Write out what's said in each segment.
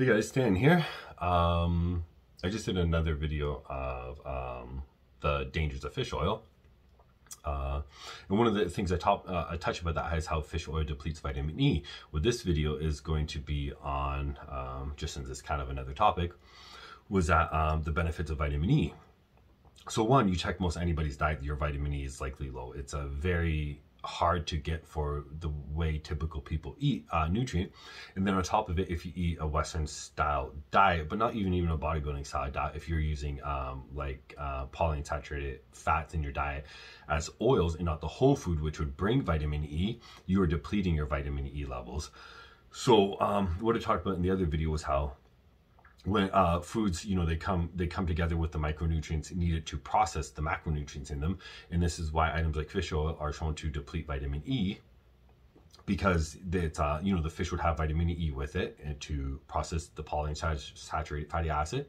Hey guys, Taeian here. I just did another video of the dangers of fish oil. And one of the things I touch about that is how fish oil depletes vitamin E. Well, this video is going to be on, just since it's kind of another topic, was that the benefits of vitamin E. So one, you check most anybody's diet, your vitamin E is likely low. It's a very hard to get for the way typical people eat nutrient. And then on top of it, if you eat a Western style diet, but not even a bodybuilding style diet, if you're using polyunsaturated fats in your diet as oils and not the whole food, which would bring vitamin E, you are depleting your vitamin E levels. So what I talked about in the other video was how when foods, they come together with the micronutrients needed to process the macronutrients in them. And this is why items like fish oil are shown to deplete vitamin E, because it's, the fish would have vitamin E with it and to process the polyunsaturated fatty acid.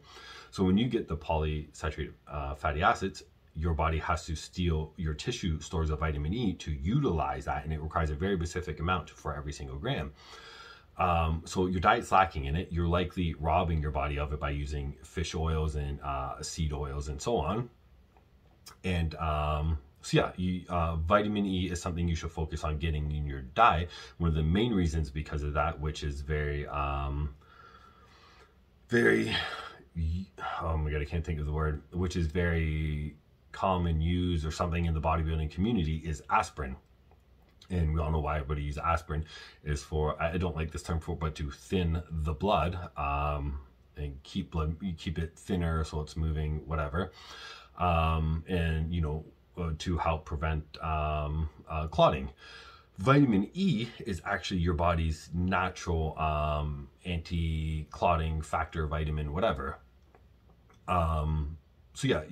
So when you get the polysaturated fatty acids, your body has to steal your tissue stores of vitamin E to utilize that, and it requires a very specific amount for every single gram. So your diet's lacking in it. You're likely robbing your body of it by using fish oils and seed oils and so on. And vitamin E is something you should focus on getting in your diet. One of the main reasons because of that, which is very, oh my God, I can't think of the word, which is very common use or something in the bodybuilding community, is aspirin. And we all know why everybody uses aspirin, is for, I don't like this term for, but to thin the blood and keep it thinner so it's moving, whatever. And, to help prevent clotting. Vitamin E is actually your body's natural anti-clotting factor, vitamin, whatever. So yeah,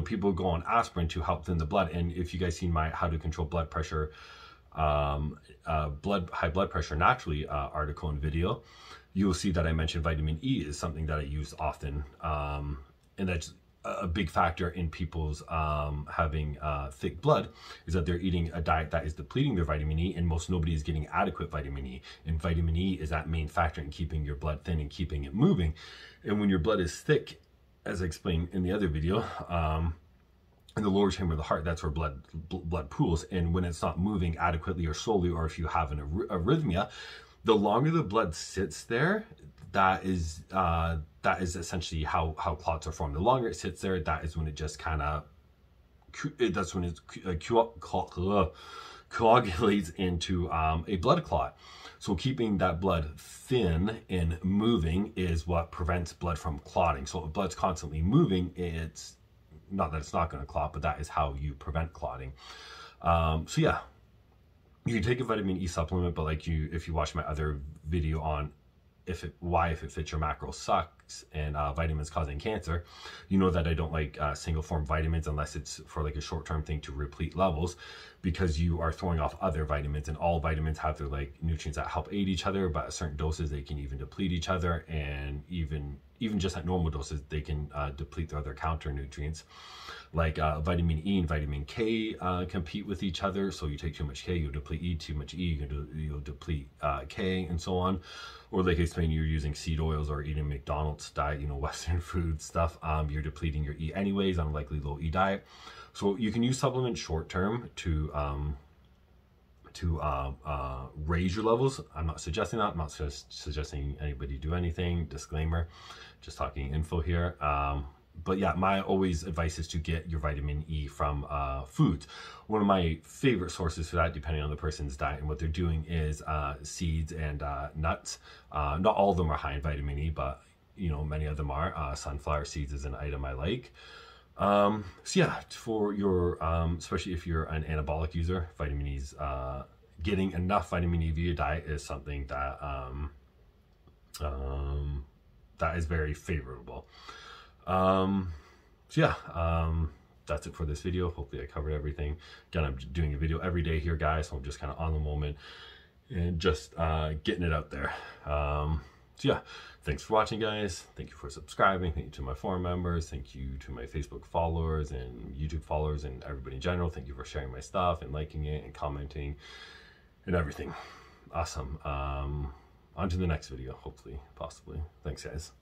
people go on aspirin to help thin the blood. And if you guys seen my how to control blood pressure, high blood pressure naturally article and video, you will see that I mentioned vitamin E is something that I use often. And that's a big factor in people's having thick blood, is that they're eating a diet that is depleting their vitamin E, and most nobody is getting adequate vitamin E. And vitamin E is that main factor in keeping your blood thin and keeping it moving. And when your blood is thick, as I explained in the other video, in the lower chamber of the heart, that's where blood pools. And when it's not moving adequately or slowly, or if you have an arrhythmia, the longer the blood sits there, that is essentially how clots are formed. The longer it sits there, that is when it just kind of, that's when it coagulates into a blood clot. So keeping that blood thin and moving is what prevents blood from clotting. So if blood's constantly moving, it's not that it's not going to clot, but that is how you prevent clotting. So yeah, you can take a vitamin E supplement, but if you watch my other video on if it fits your macro sucks and vitamins causing cancer, you know that I don't like single form vitamins unless it's for like a short-term thing to replete levels, because you are throwing off other vitamins, and all vitamins have their nutrients that help aid each other, but at certain doses they can even deplete each other, and even just at normal doses they can deplete their other counter nutrients. Like vitamin E and vitamin K compete with each other. So you take too much K, you'll deplete E, too much E, you'll deplete K, and so on. Or like I explained, you're using seed oils or eating McDonald's diet, Western food stuff, you're depleting your E anyways on a likely low E diet. So you can use supplements short term to raise your levels. I'm not suggesting that. I'm not suggesting anybody do anything. Disclaimer, just talking info here. But yeah, my always advice is to get your vitamin E from foods. One of my favorite sources for that, depending on the person's diet and what they're doing, is seeds and nuts. Not all of them are high in vitamin E, but many of them are. Sunflower seeds is an item I like. So yeah, for your, especially if you're an anabolic user, vitamin E's, getting enough vitamin E via diet is something that, that is very favorable. So yeah, that's it for this video. Hopefully I covered everything. Again, I'm doing a video every day here, guys, so I'm just kind of on the moment and just getting it out there. So yeah, thanks for watching, guys. Thank you for subscribing. Thank you to my forum members. Thank you to my Facebook followers and YouTube followers and everybody in general. Thank you for sharing my stuff and liking it and commenting and everything. Awesome. on to the next video, hopefully, possibly. Thanks, guys.